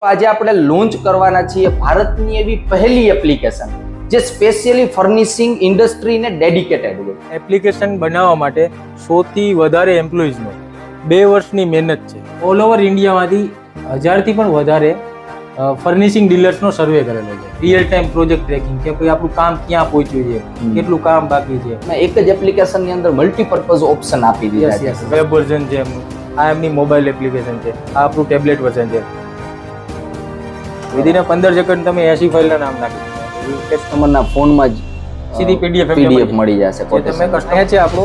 આજે આપણે લોન્ચ કરવાના છીએ ભારતની એવી પહેલી એપ્લિકેશન જે સ્પેશિયલી ફર્નિશિંગ ઇન્ડસ્ટ્રીને ડેડિકેટેડ હોય. એપ્લિકેશન બનાવવા માટે 100 થી વધારે એમ્પ્લોઈઝનો 2 વર્ષની મહેનત છે. ઓલ ઓવર ઇન્ડિયામાંથી 1000થી પણ વધારે ફર્નિશિંગ ડીલર્સનો સર્વે કરેલો છે. રિયલ ટાઈમ પ્રોજેક્ટ ટ્રેકિંગ કે ભાઈ આપણું કામ ક્યાં પહોંચ્યું છે, કેટલું કામ બાકી છે. અને એક જ એપ્લિકેશનની અંદર મલ્ટીપર્પઝ ઓપ્શન આપી દીધા છે. વેબ વર્ઝન છે એમનું, આ એમની મોબાઈલ એપ્લિકેશન છે, આ આપણું ટેબ્લેટ વર્ઝન છે. વિધિન 15 સેકન્ડ તમે 80 ફાઇલના નામ નાખી કસ્ટમરના ફોનમાં જ સીધી પીડીએફ મળી જશે. તમે અહીંયા છે આપણો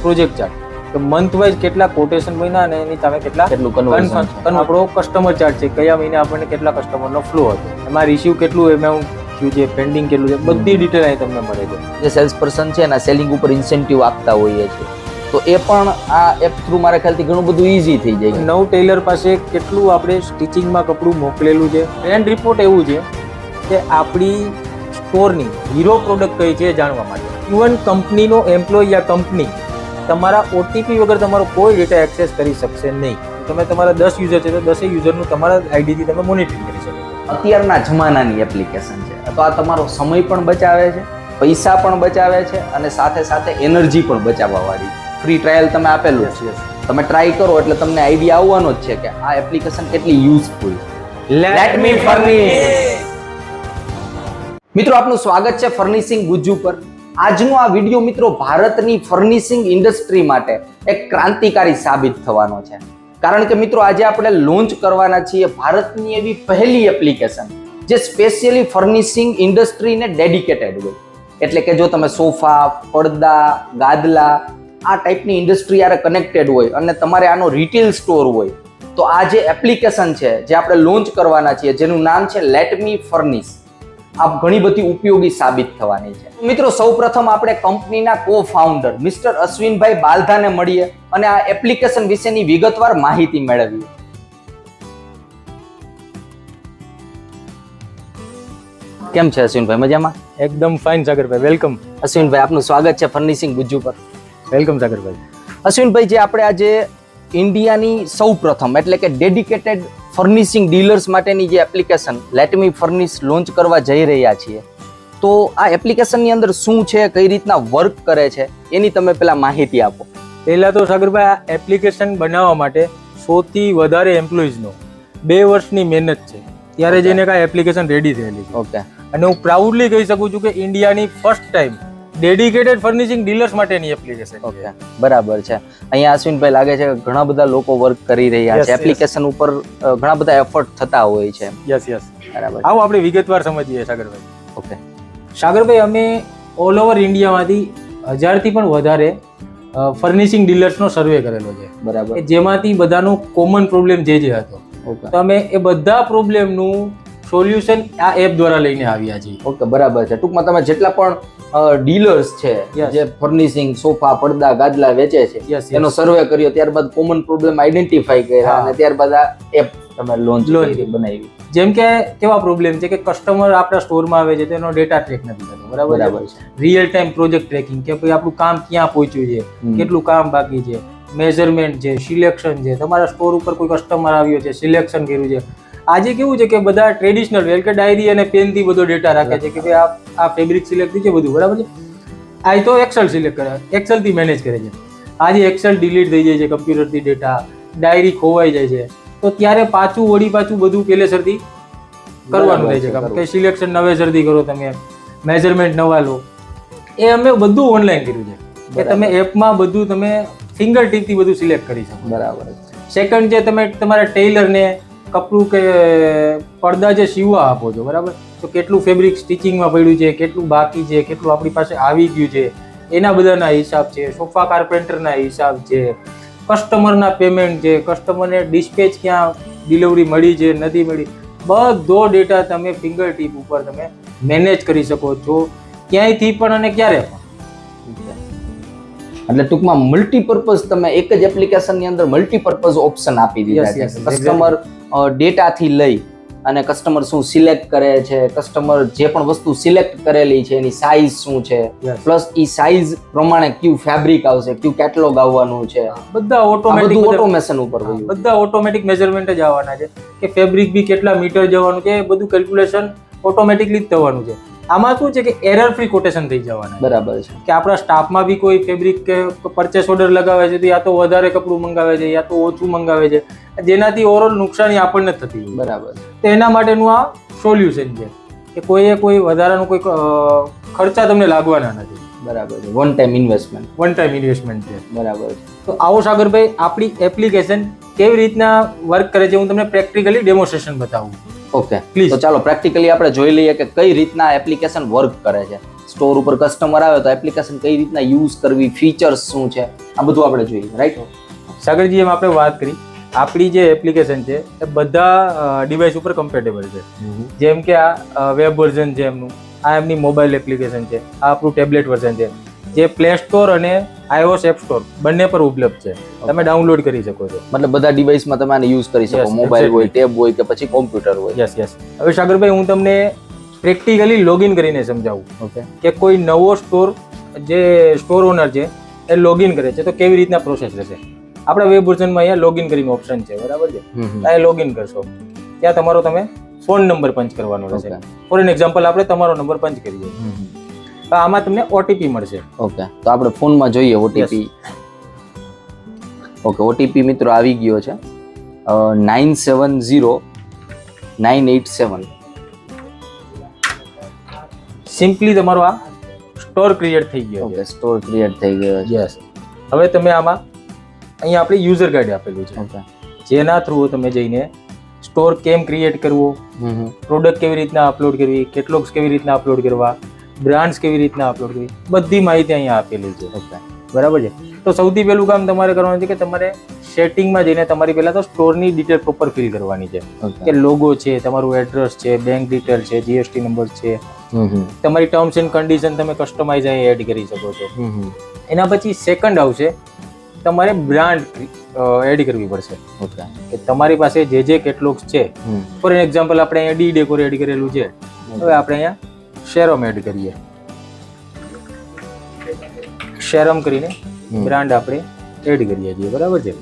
પ્રોજેક્ટ ચાર્ટ કે મંથ વાઇઝ કેટલા કોટેશન બન્યા અને એની સામે કેટલું કન્વર્ઝન આપણો કસ્ટમર ચાર્ટ છે, કયા મહિને આપણને કેટલા કસ્ટમરનો ફ્લો હતો, એમાં રિસીવ કેટલું એમાઉન્ટ થયું છે, પેન્ડિંગ કેટલું છે, બધી ડિટેલ અહીં તમને મળે છે. જે સેલ્સ પર્સન છે એના સેલિંગ ઉપર ઇન્સેન્ટિવ આપતા હોઈએ છીએ, તો એ પણ આ એપ થ્રુ મારા ખ્યાલથી ઘણું બધું ઈઝી થઈ જાય. નવ ટેલર પાસે કેટલું આપણે સ્ટિચિંગમાં કપડું મોકલેલું છે. ટ્રેન્ડ રિપોર્ટ એવું છે કે આપણી સ્ટોરની હીરો પ્રોડક્ટ કઈ છે જાણવા માટે ઇવન કંપનીનો એમ્પ્લોય યા કંપની તમારા ઓટીપી વગર તમારો કોઈ ડેટા એક્સેસ કરી શકશે નહીં. તમે તમારા 10 યુઝર છે તો 10 યુઝરનું તમારા આઈડીથી તમે મોનિટરિંગ કરી શકો. અત્યારના જમાનાની એપ્લિકેશન છે, તો આ તમારો સમય પણ બચાવે છે, પૈસા પણ બચાવે છે અને સાથે સાથે એનર્જી પણ બચાવવા વાળી. ફ્રી ટ્રાયલ તમે આપેલું છે, તમે ટ્રાય કરો એટલે તમને આઈડિયા આવવાનો જ છે કે આ એપ્લિકેશન કેટલી યુઝફુલ. Let me furnish. મિત્રો, આપનું સ્વાગત છે ફર્નિશિંગ ગુજ્જુ પર. આજનો આ વિડીયો મિત્રો ભારતની ફર્નિશિંગ ઇન્ડસ્ટ્રી માટે એક ક્રાંતિકારી સાબિત થવાનો છે, કારણ કે મિત્રો આજે આપણે લોન્ચ કરવાના છીએ ભારતની એવી પહેલી એપ્લિકેશન જે સ્પેશિયલી ફર્નિશિંગ ઇન્ડસ્ટ્રીને ડેડિકેટેડ હોય. એટલે કે જો તમે સોફા, પડદા, ગાદલા આ ટાઈપની ઇન્ડસ્ટ્રી યારે કનેક્ટેડ હોય અને તમારે આનો રિટેલ સ્ટોર હોય, તો આ જે એપ્લિકેશન છે જે આપણે લોન્ચ કરવાના છીએ જેનું નામ છે લેટ મી ફર્નિશ, આ ઘણી બધી ઉપયોગી સાબિત થવાની છે. મિત્રો, સૌપ્રથમ આપણે કંપનીના કો-ફાઉન્ડર મિસ્ટર અશ્વિનભાઈ બાલધાને મળીએ અને આ એપ્લિકેશન વિશેની વિગતવાર માહિતી મેળવીએ. કેમ છે અશ્વિનભાઈ? મજામાં? એકદમ ફાઇન સાગરભાઈ, વેલકમ. અશ્વિનભાઈ, આપનું સ્વાગત છે ફર્નિશિંગ ગુજ્જુ પર. વેલકમ સાગરભાઈ. અશ્વિનભાઈ, જે આપણે આજે ઇન્ડિયાની સૌપ્રથમ એટલે કે ડેડિકેટેડ ફર્નિશિંગ ડીલર્સ માટેની જે application let me furnish launch કરવા જઈ રહ્યા છીએ, તો આ એપ્લિકેશનની અંદર શું છે, કઈ રીતના વર્ક કરે છે, એની તમે પહેલા માહિતી આપો. પહેલા તો સાગરભાઈ, આ એપ્લિકેશન બનાવવા માટે 100 થી વધારે એમ્પ્લોઈઝનો 2 વર્ષની મહેનત છે, ત્યારે જઈને આ એપ્લિકેશન રેડી થયેલી છે. ઓકે. અને હું પ્રાઉડલી કહી શકું છું કે ઇન્ડિયાની first time dedicated furnishing dealers માટેની એપ્લિકેશન. ઓકે, બરાબર છે. અહીંયા અશ્વિનભાઈ લાગે છે કે ઘણા બધા લોકો વર્ક કરી રહ્યા છે એપ્લિકેશન ઉપર, ઘણા બધા એફર્ટ થતા હોય છે. યસ યસ, બરાબર. આવો આપણે વિગતવાર સમજીએ સાગરભાઈ. ઓકે સાગરભાઈ, અમે ઓલ ઓવર ઇન્ડિયામાંથી 1000થી પણ વધારે ફર્નિશિંગ ડીલર્સનો સર્વે કરેલો છે. બરાબર. જેમાંથી બધાનો કોમન પ્રોબ્લેમ જે હતો, તો અમે એ બધા પ્રોબ્લેમનું સોલ્યુશન આ એપ દ્વારા લઈને આવ્યા છીએ. ઓકે, બરાબર છે. ટૂંકમાં તમે જેટલા પણ ડીલર્સ છે જે ફર્નિશિંગ સોફા, પડદા, ગાદલા વેચે છે એનો સર્વે કર્યો, ત્યારબાદ કોમન પ્રોબ્લેમ આઈડેન્ટિફાઈ કર્યા અને ત્યારબાદ આ એપ તમે લોન્ચ બનાવી. જેમ કે કેવા પ્રોબ્લેમ છે કે કસ્ટમર આપણા સ્ટોરમાં આવે છે તો એનો ડેટા ટ્રેક નથી થતો. બરાબર છે. રિયલ ટાઈમ પ્રોજેક્ટ ટ્રેકિંગ કે ભાઈ આપણું કામ ક્યાં પહોંચ્યું છે, કેટલું કામ બાકી છે, મેઝરમેન્ટ છે, સિલેક્શન છે, તમારા સ્ટોર ઉપર કોઈ કસ્ટમર આવ્યો છે, સિલેક્શન કર્યું છે. આજે કેવું છે કે બધા ટ્રેડિશનલ વેલ કે ડાયરી અને પેનથી બધો ડેટા રાખે છે કે ભાઈ આ ફેબ્રિક સિલેક્ટ થઈ છે બધું. બરાબર છે. આ તો એક્સેલ સિલેક્ટ કરે, એક્સેલથી મેનેજ કરે છે. આજે એક્સેલ ડિલીટ થઈ જાય છે કમ્પ્યુટરથી, ડેટા ડાયરી ખોવાઈ જાય છે, તો ત્યારે પાછું બધું પહેલેસરથી કરવાનું રહે છે. કે સિલેક્શન નવેસરથી કરો, તમે મેઝરમેન્ટ નવા લો. એ અમે બધું ઓનલાઈન કર્યું છે કે તમે એપમાં બધું તમે ફિંગર ટીપથી બધું સિલેક્ટ કરી શકો. બરાબર. સેકન્ડ છે, તમે તમારા ટેલરને કપડું કે પડદા જે સીવવા આપો છો, બરાબર, તો કેટલું ફેબ્રિક સ્ટિચિંગમાં પડ્યું છે, કેટલું બાકી છે, કેટલું આપણી પાસે આવી ગયું છે, એના બધાના હિસાબ છે. સોફા કાર્પેન્ટરના હિસાબ છે, કસ્ટમરના પેમેન્ટ છે, કસ્ટમરને ડિસ્પેચ ક્યાં ડિલિવરી મળી છે, નથી મળી, બધો ડેટા તમે ફિંગર ટીપ ઉપર તમે મેનેજ કરી શકો છો, ક્યાંયથી પણ અને ક્યારે પણ. એટલે ટૂંકમાં મલ્ટીપર્પઝ તમે એક જ એપ્લિકેશનની અંદર મલ્ટીપર્પઝ ઓપ્શન આપી દીધા છે. કસ્ટમર ડેટાથી લઈ અને કસ્ટમર શું સિલેક્ટ કરે છે, કસ્ટમર જે પણ વસ્તુ સિલેક્ટ કરેલી છે એની સાઇઝ શું છે, Yes. પ્લસ ઈ સાઇઝ પ્રમાણે કયું ફેબ્રિક આવશે, કયું કેટલોગ આવવાનું છે, બધા આ ઓટોમેટિક બધું ઓટોમેશન ઉપર હોય. બધા ઓટોમેટિક મેઝરમેન્ટ જ આવવાના છે કે ફેબ્રિક બી કેટલા મીટર જવાનું છે, એ બધું કેલ્ક્યુલેશન ઓટોમેટિકલી જ થવાનું છે. આમાં શું છે કે એરર ફ્રી કોટેશન થઈ જવાના છે. બરાબર છે. કે આપણા સ્ટાફમાં બી કોઈ ફેબ્રિક કે પરચેસ ઓર્ડર લગાવે છે તો યા તો વધારે કપડું મંગાવે છે યા તો ઓછું મંગાવે છે, જેનાથી ઓવરઓલ નુકસાની આપણને જ થતી હોય. બરાબર છે. તો એના માટેનું આ સોલ્યુશન છે કે કોઈ વધારાનું કોઈ ખર્ચા તમને લાગવાના નથી. બરાબર છે. One time investment. One time investment છે. બરાબર છે. તો આવો સાગરભાઈ, આપણી એપ્લિકેશન કેવી રીતના વર્ક કરે છે હું તમને પ્રેક્ટિકલી ડેમોન્સ્ટ્રેશન બતાવું. Okay, Please. તો ચાલો પ્રેક્ટિકલી આપણે જોઈ લઈએ કે કઈ રીતના એપ્લિકેશન વર્ક કરે છે. સ્ટોર ઉપર કસ્ટમર આવે તો એપ્લિકેશન કઈ રીતના યુઝ કરવી, ફીચર્સ શું છે, આ બધું આપણે જોઈએ. રાઈટ સાગરજી, એમ આપણે વાત કરી, આપણી જે એપ્લિકેશન છે એ બધા ડિવાઇસ ઉપર કમ્પેટેબલ છે. જેમ કે આ વેબ વર્ઝન છે એમનું, આ એમની મોબાઈલ એપ્લિકેશન છે, આ આપણું ટેબ્લેટ વર્ઝન છે, જે પ્લે સ્ટોર અને iOS એપ સ્ટોર બંને પર ઉપલબ્ધ છે. તમે ડાઉનલોડ કરી શકો છો. મતલબ બધા ડિવાઇસમાં તમે આને યુઝ કરી શકો, Yes, મોબાઈલ exactly. હોય, ટેબ હોય કે પછી કોમ્પ્યુટર હોય. Yes yes. હવે સાગરભાઈ, હું તમને પ્રેક્ટિકલી લોગિન કરીને સમજાવું ઓકે, કે કોઈ નવો જે સ્ટોર ઓનર છે એ લોગિન કરે છે તો કેવી રીતના પ્રોસેસ રહેશે. આપણા વેબ વર્ઝનમાં અહીંયા લોગિન કરીને ઓપ્શન છે, બરાબર છે. ત્યાં લોગિન કરશો, ત્યાં તમારો તમે ફોન નંબર પંચ કરવાનો રહેશે. Okay. ફોર એન એક્ઝામ્પલ આપણે તમારો નંબર પંચ કરીએ તો આમાં તમને ઓટીપી મળશે. ઓકે, તો આપણે ફોનમાં જોઈએ ઓટીપી. ઓકે, ઓટીપી મિત્રો આવી ગયો છે 970987. સિમ્પલી તમારો આ સ્ટોર ક્રિએટ થઈ ગયો ઓકે, છે. સ્ટોર ક્રિએટ થઈ ગયો છે. યસ. હવે તમે આમાં અહીંયા આપણે યુઝર ગાઈડ આપેલું છે, ઓકે. જેના થ્રુ તમે જઈને સ્ટોર કેમ ક્રિએટ કરવો, પ્રોડક્ટ કેવી રીતના અપલોડ કરવી, કેટલોગ્સ કેવી રીતના અપલોડ કરવા, બ્રાન્ડ્સ કેવી રીતના અપલોડ કરવી, બધી માહિતી અહીંયા આપેલી છે. ઓકે, બરાબર છે. તો સૌથી પહેલું કામ તમારે કરવાનું છે કે તમારે સેટિંગમાં જઈને તમારી પહેલા તો સ્ટોરની ડિટેલ પ્રોપર ફિલ કરવાની છે ઓકે. કે લોગો છે, તમારું એડ્રેસ છે, બેંક ડિટેલ છે, જીએસટી નંબર છે, તમારી ટર્મ્સ એન્ડ કન્ડિશન તમે કસ્ટમાઇઝ અહીં એડ કરી શકો છો. એના પછી સેકન્ડ આવશે, તમારે બ્રાન્ડ એડ કરવી પડશે. ઓકે, કે તમારી પાસે જે કેટલોગ્સ છે, ફોર એન એક્ઝામ્પલ આપણે અહીંયા ડી ડેકોર એડ કરેલું છે, હવે આપણે અહીંયા શેરમ એડ કરીએ. શેરમ કરીને બ્રાન્ડ આપણે એડ કરીએ છીએ, બરાબર છે.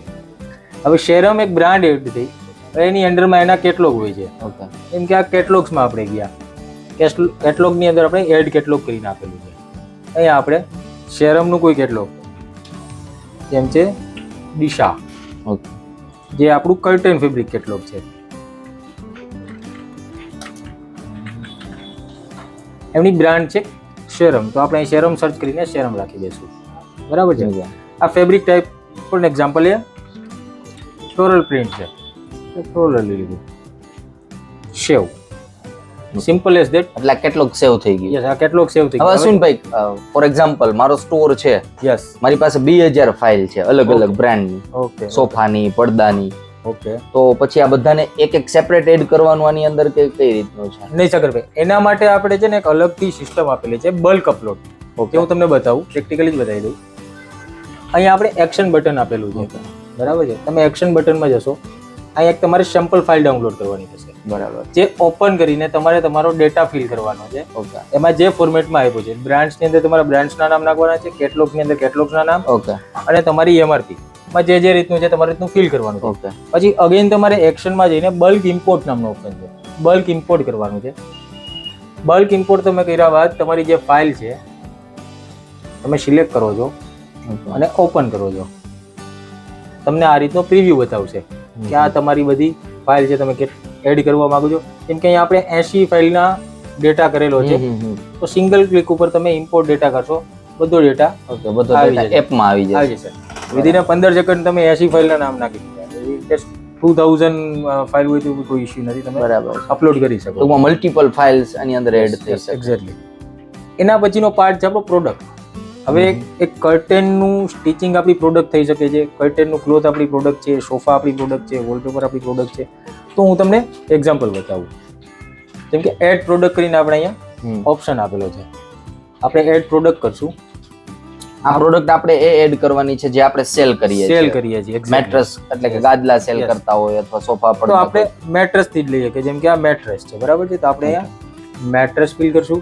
હવે શેરમ એક બ્રાન્ડ એડ થઈ, હવે એની અંડરમાં એના કેટલોગ હોય છે. ઓકે, એમ કે આ કેટલોગ્સમાં આપણે ગયા, કેટલોગની અંદર આપણે એડ કેટલોગ કરીને આપેલું છે. અહીંયા આપણે શેરમનું કોઈ કેટલોગ, જેમ છે દિશા, ઓકે, જે આપણું કર્ટન ફેબ્રિક કેટલોગ છે, એમની બ્રાન્ડ છે શેરમ, તો આપણે અહીં શેરમ સર્ચ કરીને શેરમ રાખી દઈશું, બરાબર છે. આ fabric type for example A floral print છે, ફ્લોરલ લીધું, શેવ, સિમ્પલ એઝ ધેટ. એટલે કેટલોગ સેવ થઈ ગયું. યસ, આ કેટલોગ સેવ થઈ હવે ગયો. અશ્વિનભાઈ, ફોર એક્ઝામ્પલ મારો સ્ટોર છે, યસ, મારી પાસે 2000 ફાઇલ છે અલગ અલગ બ્રાન્ડની, ઓકે સોફાની, પડદાની, ઓકે. તો પછી આ બધાને એક એક સેપરેટ એડ કરવાનું આની અંદર કઈ રીતનું છે? નહીં સાગરભાઈ, એના માટે આપણે છે ને એક અલગથી સિસ્ટમ આપેલી છે, બલ્ક અપલોડ. ઓકે, હું તમને બતાવું, પ્રેક્ટિકલી જ બતાવી દઉં. અહીંયા આપણે એક્શન બટન આપેલું છે, બરાબર છે. તમે એક્શન બટનમાં જશો, અહીંયા એક તમારે સેમ્પલ ફાઇલ ડાઉનલોડ કરવાની થશે, બરાબર. જે ઓપન કરીને તમારે તમારો ડેટા ફિલ કરવાનો છે. ઓકે, એમાં જે ફોર્મેટમાં આપ્યું છે, બ્રાન્ડ્સની અંદર તમારા બ્રાન્ડ્સના નામ નાખવાના છે, કેટલોગની અંદર કેટલોગ્સના નામ, ઓકે, અને તમારી એમઆરપી માં જે રીતનું છે તમારે રીતનું ફિલ કરવાનું છે. ઓકે, પછી અગેન તમારે એક્શનમાં જઈને બલ્ક ઇમ્પોર્ટ નામનો ઓપ્શન છે, બલ્ક ઇમ્પોર્ટ કરવાનું છે. બલ્ક ઇમ્પોર્ટ તમે કર્યા બાદ તમારી જે ફાઇલ છે તમે સિલેક્ટ કરો છો અને ઓપન કરો છો. તમને આ રીતનો પ્રિવ્યુ બતાવશે કે આ તમારી બધી ફાઇલ છે, તમે એડ કરવા માંગો છો. જેમ કે અહીંયા આપણે 80 ફાઇલના ડેટા કરેલો છે, તો સિંગલ ક્લિક ઉપર તમે ઇમ્પોર્ટ ડેટા કરશો, બધો ડેટા ઓકે, બધો ડેટા એપમાં આવી આવી જશે. જશે. વિધિન 15 સેકન્ડ તમે 80 ફાઇલના નામ નાખી દીધા. 2000 ફાઇલ હોય તો કોઈ ઇશ્યુ નથી, તમે બરાબર. અપલોડ કરી શકો. ટૂંકમાં મલ્ટિપલ ફાઇલ્સ આની અંદર એડ થઈ શકે. એક્ઝેક્ટલી. એના પછીનો પાર્ટ છે આપણો પ્રોડક્ટ. હવે એક કર્ટેનનું સ્ટિચિંગ આપણી પ્રોડક્ટ થઈ શકે છે, કર્ટેનનું ક્લોથ આપણી પ્રોડક્ટ છે, સોફા આપણી પ્રોડક્ટ છે, વોલપેપર આપણી પ્રોડક્ટ છે. તો હું તમને એક્ઝામ્પલ બતાવું. જેમ કે એડ પ્રોડક્ટ કરીને આપણે અહીંયા ઓપ્શન આપેલો છે, આપણે એડ પ્રોડક્ટ કરશું. આ પ્રોડક્ટ આપણે એ એડ કરવાની છે જે આપણે સેલ કરીએ સેલ છીએ કરીએ છીએ મેટ્રેસ એટલે કે ગાદલા સેલ કરતા હોય અથવા સોફા તો આપણે મેટ્રેસ થી જ લઈએ કે જેમ કે આ મેટ્રેસ છે બરાબર છે, તો આપણે અહીંયા મેટ્રેસ ફિલ કરશું.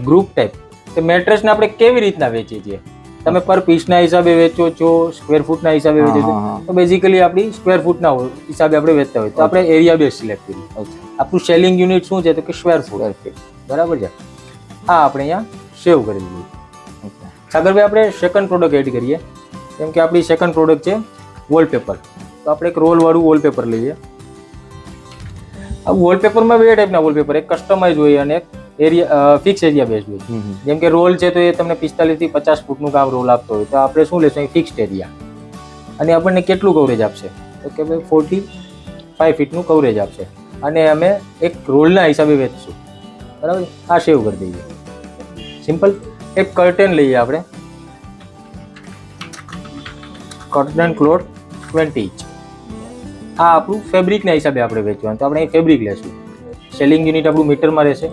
ગ્રુપ ટાઈપ તો મેટ્રેસ ને આપણે કેવી રીતના વેચીએ છીએ, તમે પર પીસ ના હિસાબે વેચો છો, સ્ક્વેર ફૂટ ના હિસાબે વેચો છો, તો બેઝિકલી આપણી સ્ક્વેર ફૂટ ના હિસાબે આપણે વેચતા હોય તો આપણે એરિયા બેઝ સિલેક્ટ કરીએ. આપણું સેલિંગ યુનિટ શું છે તો કે સ્ક્વેર ફૂટ, બરાબર છે. હા આપણે અહીંયા સેવ કરી દીધું. સાગરભાઈ આપણે સેકન્ડ પ્રોડક્ટ એડ કરીએ, કેમ કે આપણી સેકન્ડ પ્રોડક્ટ છે વોલપેપર. તો આપણે એક રોલ વાળું વોલપેપર લઈએ. આ વોલપેપરમાં બે ટાઈપના વોલપેપર, એક કસ્ટમાઇઝ હોય અને એક એરિયા ફિક્સ એરિયા બેઝડ હોય. જેમ કે રોલ છે તો એ તમને 45 થી 50 ફૂટનું કામ રોલ આપતો હોય તો આપણે શું લેશું ફિક્સ્ડ એરિયા, અને આપણને કેટલું કવરેજ આપશે તો કે ભાઈ 45 ફીટનું કવરેજ આપશે, અને અમે એક રોલના હિસાબે વેચશું, બરાબર. આ સેવ કરી દઈએ. સિમ્પલ. એક કર્ટેન લઈએ આપણે, કર્ટન ક્લોથ 20 ઇંચ. આ આપણું ફેબ્રિકના હિસાબે આપણે વેચવાનું, તો આપણે અહીં ફેબ્રિક લેશું. સેલિંગ યુનિટ આપણું મીટરમાં રહેશે.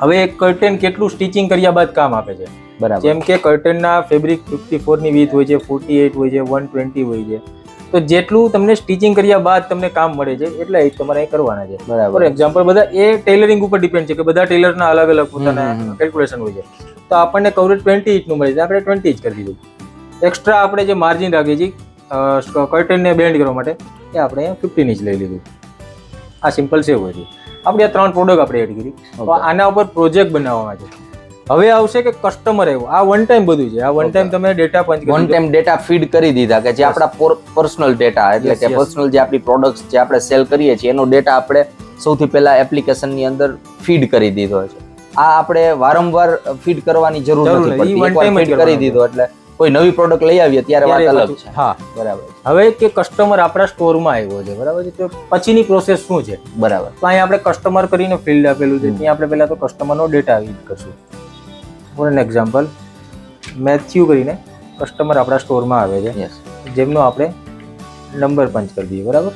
હવે એક કર્ટેન કેટલું સ્ટિચિંગ કર્યા બાદ કામ આપે છે, બરાબર. જેમ કે કર્ટેનના ફેબ્રિક 54 ની વીથ હોય છે, 48 હોય છે, 120 હોય છે, તો જેટલું તમને સ્ટિચિંગ કર્યા બાદ તમને કામ મળે છે એટલા એ તમારે અહીં કરવાના છે. ફોર એક્ઝામ્પલ બધા એ ટેલરિંગ ઉપર ડિપેન્ડ છે કે બધા ટેલરના અલગ અલગ પોતાના કેલ્ક્યુલેશન હોય છે. તો આપણને કવરેજ 20 ઇંચનું મળે છે, આપણે 20 ઇંચ કરી દીધું. એક્સ્ટ્રા આપણે જે માર્જિન રાખીએ છીએ કર્ટેનને બેન્ડ કરવા માટે એ આપણે અહીંયા 15 ઇંચ લઈ લીધું. આ સિમ્પલ સેવ હોય છે. આપણે આ 3 પ્રોડક્ટ આપણે એડ કરી. તો આના ઉપર પ્રોજેક્ટ બનાવવામાં છે. હવે આવશે કે કસ્ટમર આવ્યો, આ વન ટાઈમ બધું છે. આ વન ટાઈમ તમે ડેટા પંચ વન ટાઈમ ડેટા ફીડ કરી દીધા કે જે આપણા પર્સનલ ડેટા એટલે કે પર્સનલ જે આપણી પ્રોડક્ટ્સ જે આપણે સેલ કરીએ છીએ એનો ડેટા આપણે સૌથી પહેલા એપ્લિકેશનની અંદર ફીડ કરી દીધો છે. આ આપણે વારંવાર ફીડ કરવાની જરૂર નથી પડતી. એકવાર ફીડ કરી દીધો એટલે કોઈ નવી પ્રોડક્ટ લઈ આવીએ ત્યારે વાત અલગ છે. હા બરાબર. હવે કે કસ્ટમર આપણા સ્ટોરમાં આવ્યો છે, બરાબર છે, તો પછીની પ્રોસેસ શું છે, બરાબર. તો અહીંયા આપણે કસ્ટમર કરીને ફિલ્ડ આપેલું છે, ત્યાં આપણે પહેલા તો કસ્ટમરનો ડેટા એડ કરશું. ફોર એન એક્ઝામ્પલ મેથ્યુ કરીને કસ્ટમર આપણા સ્ટોરમાં આવે છે, જેમનો આપણે નંબર પંચ કરી દઈએ, બરાબર.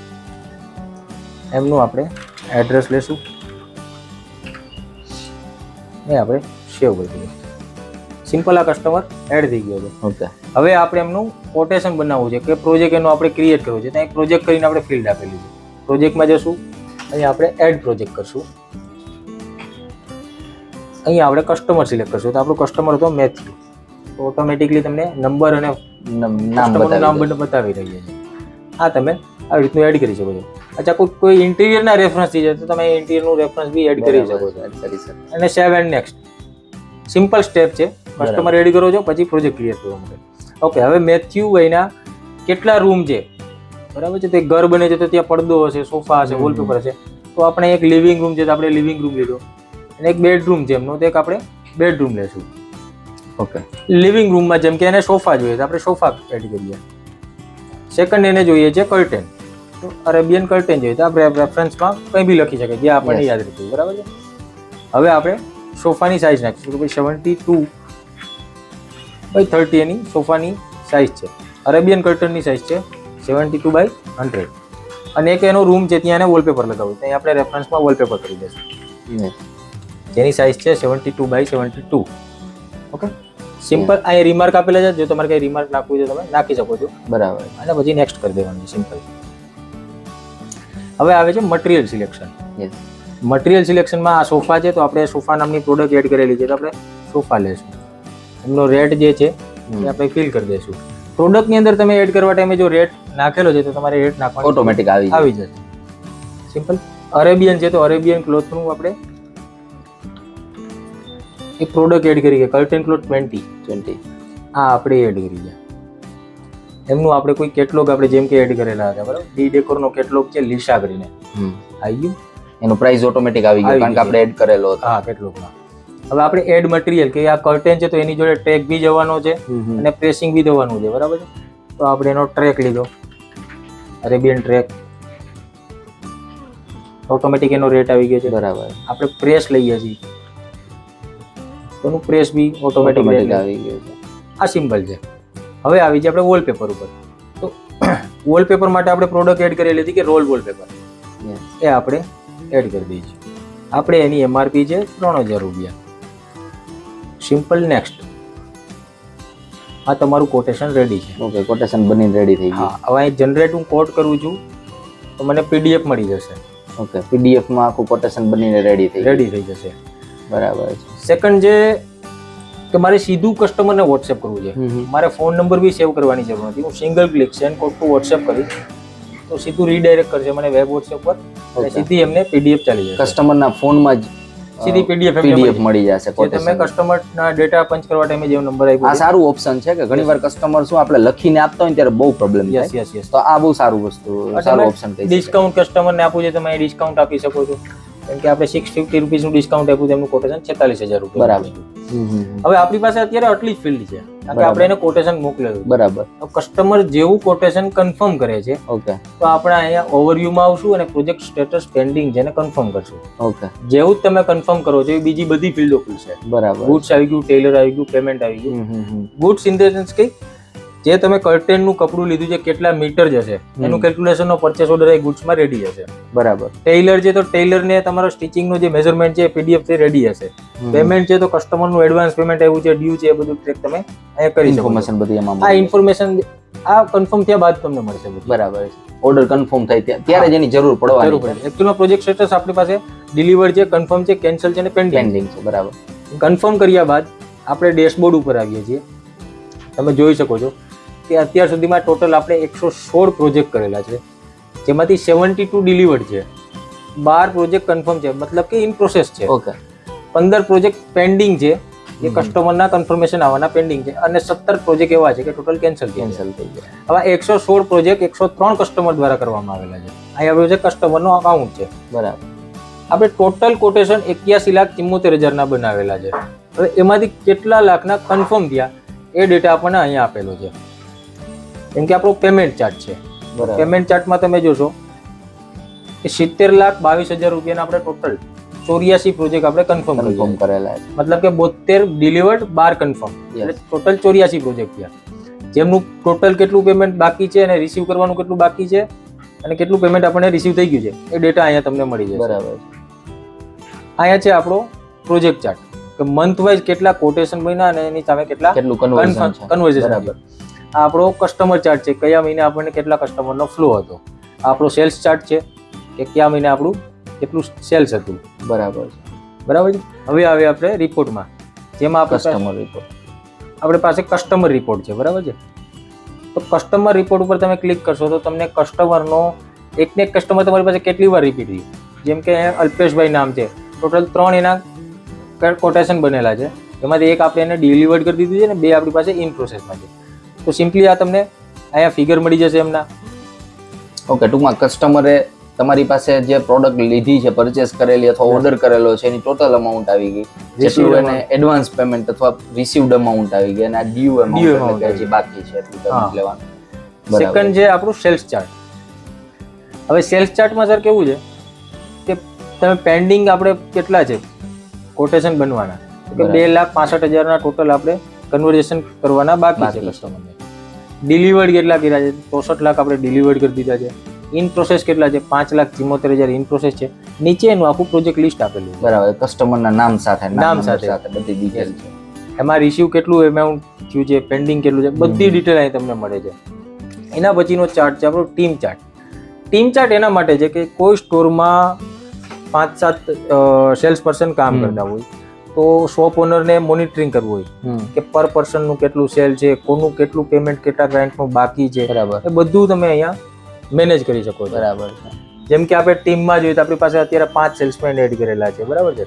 એમનું આપણે એડ્રેસ લેશું ને આપણે સેવ કરી દઈએ. સિમ્પલ. આ કસ્ટમર એડ થઈ ગયો છે. ઓકે. હવે આપણે એમનું કોટેશન બનાવવું છે કે પ્રોજેક્ટ એનો આપણે ક્રિએટ કરવો છે, ત્યાં એક પ્રોજેક્ટ કરીને આપણે ફિલ્ડ આપેલી છે. પ્રોજેક્ટમાં જશું, અહીંયા આપણે એડ પ્રોજેક્ટ કરશું. અહીંયા આપણે કસ્ટમર સિલેક્ટ કરશું, તો આપણું કસ્ટમર હતો મેથ્યુ, તો ઓટોમેટિકલી તમને નંબર અને નામ બતાવી રહ્યા છે. આ તમે આવી રીતનું એડ કરી શકો છો. અચ્છા, કોઈ ઇન્ટિરિયરના રેફરન્સ થી છે તો તમે ઇન્ટિરિયરનું રેફરન્સ બી એડ કરી શકો છો. અને save and next. Simple step છે. કસ્ટમર એડ કરો છો પછી પ્રોજેક્ટ ક્લિયર કરવા માટે. ઓકે. હવે મેથ્યુ ભાઈના કેટલા રૂમ છે, બરાબર છે, તો એક ઘર બને છે તો ત્યાં પડદો હશે, સોફા હશે, વોલપેપર હશે, તો આપણે એક લિવિંગ રૂમ છે તો આપણે લિવિંગ રૂમ લીધો, અને એક બેડરૂમ છે એમનો તો એક આપણે બેડરૂમ લેશું. ઓકે. લિવિંગ રૂમમાં જેમ કે એને સોફા જોઈએ તો આપણે સોફા એડ કરીએ. સેકન્ડ એને જોઈએ છે કર્ટેન, તો અરેબિયન કર્ટેન જોઈએ તો આપણે રેફરન્સમાં કંઈ બી લખી શકીએ જે આપણને યાદ રાખીએ, બરાબર છે. હવે આપણે સોફાની સાઇઝ નાખીશું કે ભાઈ 72/30 એની સોફાની સાઇઝ છે. અરેબિયન કર્ટનની સાઇઝ છે 72/100, અને એક એનો રૂમ છે ત્યાં એને વોલપેપર લગાવવું, ત્યાં આપણે રેફરન્સમાં વોલપેપર કરી દઈશું જેની સાઇઝ છે 72/72. ઓકે. સિમ્પલ. અહીંયા રિમાર્ક આપેલા છે, જો તમારે કઈ રિમાર્ક નાખવું છે તમે નાખી શકો છો, બરાબર. અને પછી નેક્સ્ટ કરી દેવાનું છે. સિમ્પલ. હવે આવે છે મટીરિયલ સિલેક્શન. મટીરિયલ સિલેક્શનમાં આ સોફા છે તો આપણે સોફા નામની પ્રોડક્ટ એડ કરેલી છે તો આપણે સોફા લેશું. એમનો રેટ જે છે એ આપણે ફિલ કરી દઈશું. પ્રોડક્ટની અંદર તમે એડ કરવા ટાઈમે જો રેટ નાખેલો છે તો તમારે રેટ નાખવાનો ઓટોમેટિક આવી જશે. સિમ્પલ. અરેબિયન છે તો અરેબિયન ક્લોથનું આપણે એક પ્રોડક્ટ એડ કરી કે કર્ટેન ક્લોથ 20. આ આપણે એડ કરી છે. એમનું આપણે કોઈ કેટલોગ આપણે જેમ કે એડ કરેલા હતા, બરાબર. ડી ડેકોરનો કેટલોગ છે લીશા કરીને આવી ગયું. એનો પ્રાઇસ ઓટોમેટિક આવી ગયો કારણ કે આપણે એડ કરેલો હતો. હા, કેટલોગમાં. હવે આપણે એડ મટીરિયલ કે આ કર્ટેન છે તો એની જોડે ટ્રેક બી જવાનો છે અને પ્રેસિંગ બી જવાનું છે, બરાબર છે. તો આપણે એનો ટ્રેક લીધો, અરેબિયન ટ્રેક. ઓટોમેટિક એનો રેટ આવી ગયો છે, બરાબર. આપણે પ્રેસ લઈએ છીએ તો એનું પ્રેસ બી ઓટોમેટિક આવી ગયો છે. આ સિમ્પલ છે. હવે આવી જાય આપણે વોલપેપર ઉપર. તો વોલપેપર માટે આપણે પ્રોડક્ટ એડ કરેલી હતી કે રોલ વોલપેપર, એ આપણે એડ કરી દઈએ છીએ. આપણે એની એમઆરપી છે 3000 રૂપિયા. સિમ્પલ. નેક્સ્ટ. આ તમારું કોટેશન રેડી છે. ઓકે, કોટેશન બનીને રેડી થઈ ગયું. હા, હવે અહીં જનરેટ હું કોડ કરું છું તો મને PDF મળી જશે. ઓકે, PDF માં આખું કોટેશન બનીને રેડી થઈ જશે. બરાબર છે. સેકન્ડ જે કે મારે સીધું કસ્ટમરને WhatsApp કરવું છે, મારે ફોન નંબર બી સેવ કરવાની જરૂર નથી. હું single click send code to WhatsApp કરીશ તો સીધું રીડાયરેક્ટ કરશે મને વેબ WhatsApp પર અને સીધી એમને PDF ચાલી જશે. કસ્ટમરના ફોનમાં જ સીધી PDF મળી જશે. તમે કસ્ટમરના ડેટા પંચ કરવા ટાઈમે જે નંબર આપ્યો આ સારું ઓપ્શન છે કે ઘણીવાર કસ્ટમર શું આપણે લખીને આપતા હોય ત્યારે બહુ પ્રોબ્લેમ થાય. યસ. તો આ બહુ સારું ઓપ્શન કહી ડિસ્કાઉન્ટ કસ્ટમરને આપવું છે તમે ડિસ્કાઉન્ટ આપી શકો છો. કેમ કે આપણે 650 રૂપીસનું ડિસ્કાઉન્ટ આપ્યું તેમનું કોટેશન 46,000 રૂપિયા. બરાબર. હવે આપણી પાસે અત્યારે આટલી જ ફિલ્ડ છે કારણ કે આપણે એને કોટેશન મોકલેલું. બરાબર. કસ્ટમર જેવું કોટેશન કન્ફર્મ કરે છે ઓકે, તો આપણે અહીંયા ઓવરવ્યુમાં આવશું અને પ્રોજેક્ટ સ્ટેટસ પેન્ડિંગ છે ને કન્ફર્મ કરશું. ઓકે, જેવું જ તમે કન્ફર્મ કરો છો એ બીજી બધી ફિલ્ડો ખુલશે. બરાબર. ગુડ્સ આવી ગયું, ટેલર આવી ગયું, પેમેન્ટ આવી ગયું. ગુડ્સ ઇન ધ સેન્સ કે જે તમે કર્ટેનનું કપડું લીધું છે કેટલા મીટર જશે એનું કેલ્ક્યુલેશનનો પરચેસ ઓર્ડર એ ગુડ્સમાં રેડી હશે. બરાબર. ટેલર છે તો ટેલરને તમારો સ્ટિચિંગનો જે મેઝરમેન્ટ છે PDF થી રેડી હશે. પેમેન્ટ છે તો કસ્ટમરનું એડવાન્સ પેમેન્ટ આવ્યું છે, ડ્યુ છે, એ બધું ટ્રેક તમે અહીંયા કરી શકો. ઇન્ફોર્મેશન બધી એમાં આ ઇન્ફોર્મેશન આ કન્ફર્મ થયા બાદ તમને મળશે. બરાબર છે. ઓર્ડર કન્ફર્મ થાય ત્યારે જ એની જરૂર પડવાની છે. એકચ્યુઅલમાં પ્રોજેક્ટ સ્ટેટસ આપણી પાસે ડિલિવર્ડ છે, કન્ફર્મ છે, કેન્સલ છે અને પેન્ડિંગ છે. બરાબર. કન્ફર્મ કર્યા બાદ આપણે ડેશબોર્ડ ઉપર આવીએ છીએ. તમે જોઈ શકો છો કે અત્યાર સુધીમાં ટોટલ આપણે 116 પ્રોજેક્ટ કરેલા છે, જેમાંથી 72 ડિલિવર્ડ છે, 12 પ્રોજેક્ટ કન્ફર્મ છે, મતલબ કે ઇન પ્રોસેસ છે. ઓકે. 15 પ્રોજેક્ટ પેન્ડિંગ છે, એ કસ્ટમરના કન્ફર્મેશન આવવાના પેન્ડિંગ છે, અને 17 પ્રોજેક્ટ એવા છે કે ટોટલ કેન્સલ થઈ ગયા. હવે 116 પ્રોજેક્ટ 103 કસ્ટમર દ્વારા કરવામાં આવેલા છે. અહીં આવ્યો છે કસ્ટમરનો અકાઉન્ટ છે. બરાબર. આપણે ટોટલ કોટેશન 81,74,000 ના બનાવેલા છે. હવે એમાંથી કેટલા લાખના કન્ફર્મ થયા એ ડેટા આપણને અહીંયા આપેલો છે. કેમ કે આપણો પેમેન્ટ ચાર્ટ છે. પેમેન્ટ ચાર્ટમાં તમે જોશો કે 70,22,000 રૂપિયાના આપણે ટોટલ 84 પ્રોજેક્ટ આપણે કન્ફર્મ કરેલા છે. મતલબ કે 72 ડિલિવર્ડ 12 કન્ફર્મ, એટલે ટોટલ 84 પ્રોજેક્ટ થયા. જેમનું ટોટલ કેટલું પેમેન્ટ બાકી છે અને રિસીવ કરવાનું કેટલું બાકી છે અને કેટલું પેમેન્ટ આપણને રિસીવ થઈ ગયું છે એ ડેટા અહીંયા તમને મળી જશે. બરાબર. અહીંયા છે આપણો પ્રોજેક્ટ ચાર્ટ કે મંથ વાઇઝ કેટલા કોટેશન બન્યા અને એની સામે કેટલું કન્વર્ઝન. બરાબર. આ આપણો કસ્ટમર ચાર્ટ છે, કયા મહિને આપણને કેટલા કસ્ટમરનો ફ્લો હતો. આપણો સેલ્સ ચાર્ટ છે કે કયા મહિને આપણું કેટલું સેલ્સ હતું. બરાબર છે. હવે આવે આપણે રિપોર્ટમાં, જેમાં આપણે કસ્ટમર રિપોર્ટ, આપણી પાસે કસ્ટમર રિપોર્ટ છે. બરાબર છે. તો કસ્ટમર રિપોર્ટ ઉપર તમે ક્લિક કરશો તો તમને કસ્ટમરનો એકને એક કસ્ટમર તમારી પાસે કેટલી વાર રિપીટ થયું. જેમ કે અલ્પેશભાઈ નામ છે, ટોટલ 3 એના કોટેશન બનેલા છે, એમાંથી એક આપણે એને ડિલિવર્ડ કરી દીધું છે ને 2 આપણી પાસે ઇન પ્રોસેસમાં છે. તો સિમ્પલી આ તમને અહીંયા ફિગર મળી જશે એમના. ઓકે, ટૂંકમાં કસ્ટમરે તમારી પાસે જે પ્રોડક્ટ લીધી છે, પરચેસ કરેલી અથવા ઓર્ડર કરેલો છે એની ટોટલ અમાઉન્ટ આવી ગઈ, જેટલું એને એડવાન્સ પેમેન્ટ અથવા રિસીવ્ડ અમાઉન્ટ આવી ગઈ અને આ ડ્યુ અમાઉન્ટ એટલે જે બાકી છે એટલું પેમેન્ટ લેવાનું. સેકન્ડ છે આપણું સેલ્સ ચાર્ટ. હવે સેલ્સ ચાર્ટમાં સર કેવું છે કે તમે પેન્ડિંગ આપણે કેટલા છે કોટેશન બનવાના, કે 2,65,000 ના ટોટલ આપણે કન્વર્ઝેશન કરવાના બાકી છે કસ્ટમરને. ડિલિવર્ડ કેટલા કર્યા છે? 64 લાખ આપણે ડિલિવર્ડ કરી દીધા છે. ઇન પ્રોસેસ કેટલા છે? 5,74,000 ઇન પ્રોસેસ છે. નીચે એનું આખું પ્રોજેક્ટ લિસ્ટ આપેલું છે. બરાબર. કસ્ટમરના નામ સાથે બધી ડિટેલ છે. એમાં રિસીવ કેટલું અમાઉન્ટ થયું છે, પેન્ડિંગ કેટલું છે, બધી ડિટેલ અહીં તમને મળે છે. એના પછીનો ચાર્ટ છે આપણો ટીમ ચાર્ટ. ટીમ ચાર્ટ એના માટે છે કે કોઈ સ્ટોરમાં 5-7 સેલ્સ પર્સન કામ કરતા હોય તો શોપ ઓનરને મોનિટરિંગ કરવું હોય કે પર પર્સનનું કેટલું સેલ છે, કોનું કેટલું પેમેન્ટ કેટલા ક્લાયન્ટનું બાકી છે. બરાબર. એ બધું તમે અહીંયા મેનેજ કરી શકો છો. બરાબર. જેમ કે આપણે ટીમમાં જોઈએ તો આપણી પાસે અત્યારે 5 સેલ્સમેન એડ કરેલા છે. બરાબર છે.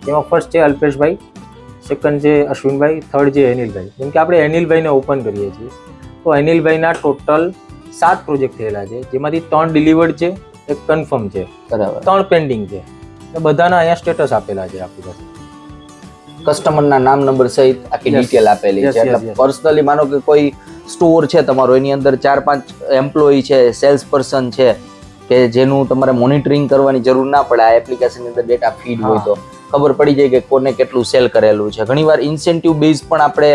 જેમાં ફર્સ્ટ છે અલ્પેશભાઈ, સેકન્ડ છે અશ્વિનભાઈ, થર્ડ છે અનિલભાઈ. જેમ કે આપણે અનિલભાઈને ઓપન કરીએ છીએ તો અનિલભાઈના ટોટલ 7 પ્રોજેક્ટ થયેલા છે, જેમાંથી 3 ડિલિવર્ડ છે, 1 કન્ફર્મ છે, બરાબર, 3 પેન્ડિંગ છે. બધાના અહીંયા સ્ટેટસ આપેલા છે આપણી પાસે. કસ્ટમરના નામ નંબર સહિત આખી ડિટેલ આપેલી છે. એટલે પર્સનલી માનો કે કોઈ સ્ટોર છે તમારો, એની અંદર 4-5 એમ્પ્લોયી છે, સેલ્સ પર્સન છે કે જેનું તમારે મોનિટરિંગ કરવાની જરૂર ના પડે. આ એપ્લિકેશનની અંદર ડેટા ફીડ હોય તો ખબર પડી જાય કે કોને કેટલું સેલ કરેલું છે. ઘણીવાર ઇન્સેન્ટિવ બેઝ પણ આપણે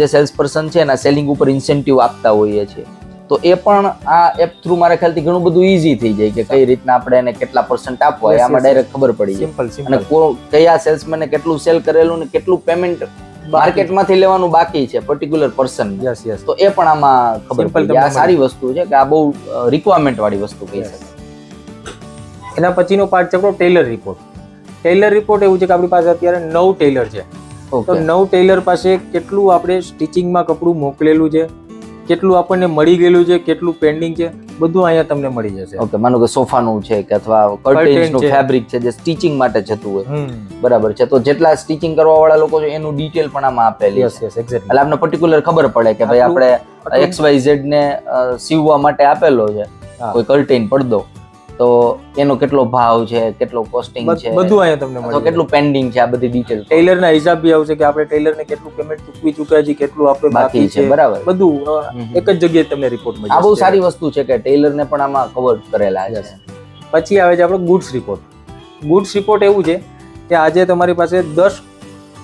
જે સેલ્સ પર્સન છે એના સેલિંગ ઉપર ઇન્સેન્ટિવ આપતા હોઈએ છીએ. તો એ પણ આ એપ થ્રુ મારા ખ્યાલથી ઘણું બધું ઈઝી થઈ જાય કે કઈ રીતના આપણે એને કેટલા પર્સન્ટ આપવા, આમાં ડાયરેક્ટ ખબર પડી જાય. અને કયા સેલ્સમેને કેટલું સેલ કરેલું ને કેટલું પેમેન્ટ માર્કેટમાંથી લેવાનું બાકી છે પર્ટિક્યુલર પર્સન, યસ યસ. તો એ પણ આમાં ખબર Simple પડી. આ તમને સારી વસ્તુ છે કે આ બહુ રિક્વાયરમેન્ટ વાળી વસ્તુ કહી શકાય. એના પછીનો પાર્ટ છે આપણો ટેલર રિપોર્ટ. ટેલર રિપોર્ટ એવું છે કે આપણી પાસે અત્યારે 9 ટેલર છે. તો ઓકે 9 ટેલર પાસે કેટલું આપણે સ્ટિચિંગમાં કપડું મોકલેલું છે, કેટલું આપણને મળી ગયેલું છે, કેટલું પેન્ડિંગ છે, બધું અહીંયા તમને મળી જશે. ઓકે, માનો કે સોફાનું છે કે અથવા કર્ટેન્સ નું છે. ફેબ્રિક છે જે સ્ટિચિંગ માટે જતું હોય, બરાબર છે, તો જેટલા સ્ટિચિંગ કરવા વાળા લોકો છે એનું ડિટેલ પણ આમાં આપેલી યસ છે. Yes exactly. એટલે આપણે પર્ટિક્યુલર ખબર પડે કે ભાઈ આપણે XYZ ને સીવવા માટે આપેલો છે હા. કોઈ કર્ટેન પડદો, તો એનો કેટલો ભાવ છે, કેટલો કોસ્ટિંગ છે, બધું અહીંયા તમને અથવા મળી કેટલું પેન્ડિંગ છે, આ બધી ડિટેલ ટેલરના હિસાબ બી આવશે કે આપણે ટેલરને કેટલું પેમેન્ટ ચૂકવી ચૂક્યા છે, કેટલું આપણે બાકી છે, બરાબર. બધું એક જ જગ્યાએ તમને રિપોર્ટ મળી આ બહુ જશે. સારી વસ્તુ છે કે ટેલર ને પણ આમાં કવર કરેલા છે. પછી આવે છે આપણો ગુડ્સ રિપોર્ટ. ગુડ્સ રિપોર્ટ એવું છે કે આજે તમારી પાસે 10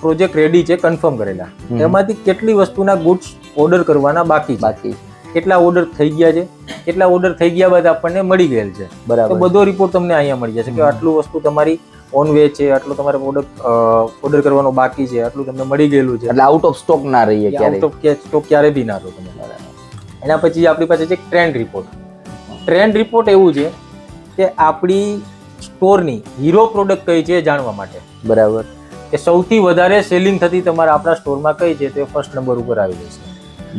પ્રોજેક્ટ રેડી છે કન્ફર્મ કરેલા, એમાંથી કેટલી વસ્તુના ગુડ્સ ઓર્ડર કરવાના બાકી છે, બાકી કેટલા ઓર્ડર થઈ ગયા છે, કેટલા ઓર્ડર થઈ ગયા બાદ આપણને મળી ગયેલ છે, તો બરાબર. બધો રિપોર્ટ તમને અહીંયા મળી જશે કે આટલું વસ્તુ તમારી ઓન વે છે, આટલું તમારે પ્રોડક્ટ ઓર્ડર કરવાનો બાકી છે, આટલું તમને મળી ગયેલું છે, એટલે આઉટ ઓફ સ્ટોક ના રહીએ આઉટ ક્યારે. ઓફ સ્ટોક ક્યારે બી ના રહો તમે. એના પછી આપણી પાસે છે ટ્રેન્ડ રિપોર્ટ. ટ્રેન્ડ રિપોર્ટ એવું છે કે આપણી સ્ટોરની હીરો પ્રોડક્ટ કઈ છે એ જાણવા માટે, બરાબર. કે સૌથી વધારે સેલિંગ થતી તમારા આપણા સ્ટોરમાં કઈ છે તે ફર્સ્ટ નંબર ઉપર આવી જશે.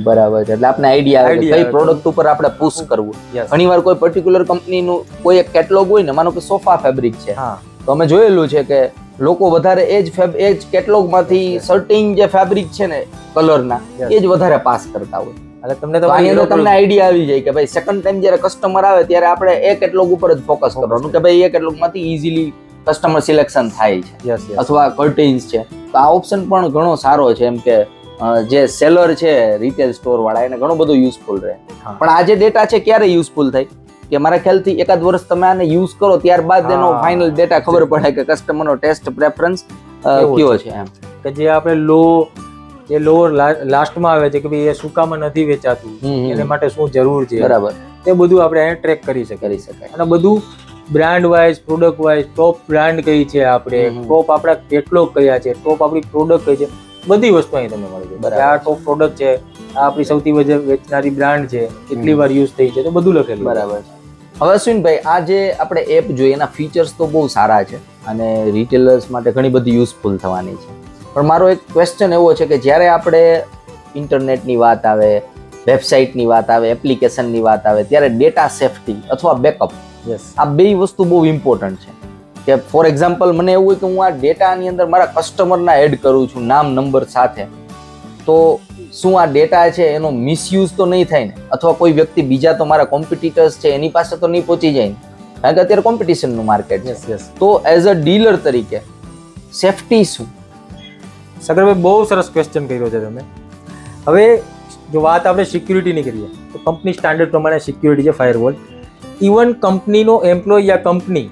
બરાબર છે, એટલે આપણે આઈડિયા આવે કે Idea કઈ આવે. પ્રોડક્ટ ઉપર આપણે પુશ કરવું. Yes. ઘણીવાર કોઈ પર્ટિક્યુલર કંપનીનું કોઈ એક કેટલોગ હોય ને, માનો કે સોફા ફેબ્રિક છે, હા તો અમે જોયેલું છે કે લોકો વધારે એ જ કેટલોગ માંથી સર્ટિન જે ફેબ્રિક છે ને કલરના, Yes. એ જ વધારે પાસ કરતા હોય. એટલે તમને તો આની અંદર તમારી તમને આઈડિયા આવી જાય કે ભાઈ સેકન્ડ ટાઈમ જ્યારે કસ્ટમર આવે ત્યારે આપણે એ કેટલોગ ઉપર જ ફોકસ કરવાનું કે ભાઈ એ કેટલોગ માંથી ઇઝીલી કસ્ટમર સિલેક્શન થાય છે, યસ યસ અથવા કર્ટેન્સ છે. તો આ ઓપ્શન પણ ઘણો સારો છે, એમ કે જે સેલર છે રિટેલ સ્ટોર વાળા એને ઘણો બધો યુઝફુલ રહે. હા. પણ આ જે ડેટા છે ક્યારે યુઝફુલ થાય કે મારા ખ્યાલથી એકાદ વર્ષ તમે આને યુઝ કરો ત્યારબાદ એનો હા. ફાઇનલ ડેટા ખબર પડે કે કસ્ટમરનો ટેસ્ટ પ્રેફરન્સ કેવો કયો છે એમ. કે જે આપણે લો લાસ્ટમાં આવે છે કે ભાઈ એ સુકામાં નથી વેચાતું, હમ. એને માટે શું જરૂર છે, બરાબર, તે બધું આપણે અહીંયા ટ્રેક કરી શકીએ. કરી શકાય. અને બધું બ્રાન્ડ વાઇઝ, પ્રોડક્ટ વાઇઝ, ટોપ બ્રાન્ડ કઈ છે આપણે, ટોપ આપણા કેટલોગ કયા છે, ટોપ આપણી પ્રોડક્ટ કઈ છે, બધી વસ્તુ અહીં તમને મળી જાય. બરાબર. આ ટોપ પ્રોડક્ટ છે, આ આપણી સૌથી વધારે વેચનારી બ્રાન્ડ છે, કેટલી વાર યુઝ થઈ છે, તો બધું લખેલું છે. બરાબર છે. હવે અશ્વિનભાઈ, આ જે આપણે એપ જોઈએ એના ફીચર્સ તો બહુ સારા છે અને રિટેલર્સ માટે ઘણી બધી યુઝફુલ થવાની છે. પણ મારો એક ક્વેશ્ચન એવો છે કે જ્યારે આપણે ઇન્ટરનેટની વાત આવે, વેબસાઇટની વાત આવે, એપ્લિકેશનની વાત આવે, ત્યારે ડેટા સેફટી અથવા બેકઅપ, યસ આ બે વસ્તુ બહુ ઇમ્પોર્ટન્ટ છે. કે ફોર એક્ઝામ્પલ મને એવું હોય કે હું આ ડેટાની અંદર મારા કસ્ટમરના એડ કરું છું નામ નંબર સાથે, તો શું આ ડેટા છે એનો મિસયુઝ તો નહીં થાય ને, અથવા કોઈ વ્યક્તિ બીજા તો મારા કોમ્પિટિટર્સ છે એની પાસે તો નહીં પહોંચી જાય ને, કારણ કે અત્યારે કોમ્પિટિશનનું માર્કેટ છે. યસ યસ તો એઝ અ ડીલર તરીકે સેફટી શું? સગરભાઈ, બહુ સરસ ક્વેશ્ચન કર્યો છે તમે. હવે જો વાત આપણે સિક્યુરિટીની કરીએ તો કંપની સ્ટાન્ડર્ડ પ્રમાણે સિક્યુરિટી છે ફાયરવોલ. ઇવન કંપનીનો એમ્પ્લોય યા કંપની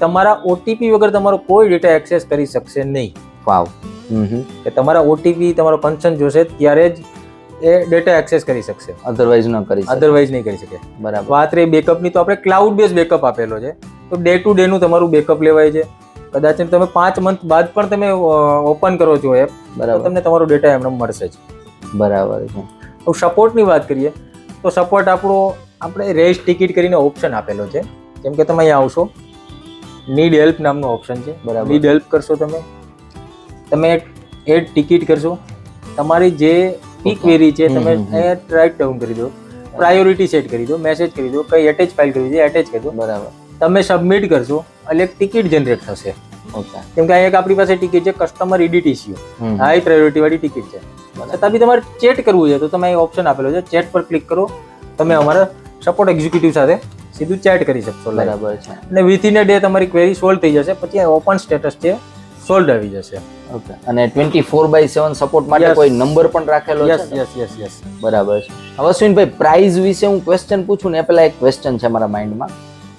તમારા ઓટીપી વગર તમારો કોઈ ડેટા એક્સેસ કરી શકશે નહીં. વાવ. કે તમારા ઓટીપી, તમારો કન્સર્ન જોશે ત્યારે જ એ ડેટા એક્સેસ કરી શકશે, અધરવાઇઝ ન કરી શકે. અધરવાઇઝ નહીં કરી શકે. બરાબર. વાત રહી બેકઅપની, તો આપણે ક્લાઉડ બેઝ બેકઅપ આપેલો છે, તો ડે ટુ ડે નું તમારું બેકઅપ લેવાય છે. કદાચ તમે 5 મંથ બાદ પણ તમે ઓપન કરો છો એપ, તો બરાબર. તમને તમારો ડેટા એમને મળશે જ. બરાબર છે. તો સપોર્ટની વાત કરીએ તો સપોર્ટ આપણે રેસ ટિકિટ કરીને ઓપ્શન આપેલો છે. જેમ કે તમે અહીંયા આવશો, નીડ હેલ્પ નામનો ઓપ્શન છે. બરાબર. નીડ હેલ્પ કરશો, તમે એડ ટિકિટ કરશો, તમારી જે પીક વેરી છે તમે અહીંયા રાઇટ ડાઉન કરી દો, પ્રાયોરિટી સેટ કરી દો, મેસેજ કરી દો, કઈ એટેચ ફાઇલ કરવી છે એટેચ કરી દો, બરાબર. તમે સબમિટ કરશો એટલે એક ટિકિટ જનરેટ થશે. ઓકે. કેમ કે અહીંયા એક આપણી પાસે ટિકિટ છે કસ્ટમર EDTCO, હાઈ પ્રાયોરિટી વાળી ટિકિટ છે. છતાં બી તમારે ચેટ કરવું છે તો તમે અહીં ઓપ્શન આપેલો છે, ચેટ પર ક્લિક કરો, તમે અમારા સપોર્ટ એક્ઝિક્યુટિવ સાથે સીધું ચેટ કરી શકશો. બરાબર છે. અને વિથિન અ ડે તમારી ક્વેરી સોલ્વ થઈ જશે, પછી ઓપન સ્ટેટસ છે સોલ્વ આવી જશે. ઓકે. અને 24/7 સપોર્ટ માટે Yes. કોઈ નંબર પણ રાખેલો યસ છે? યસ યસ યસ બરાબર છે. હવે અશ્વિનભાઈ, પ્રાઇસ વિશે હું ક્વેશ્ચન પૂછું ને એ પહેલા એક ક્વેશ્ચન છે મારા માઇન્ડમાં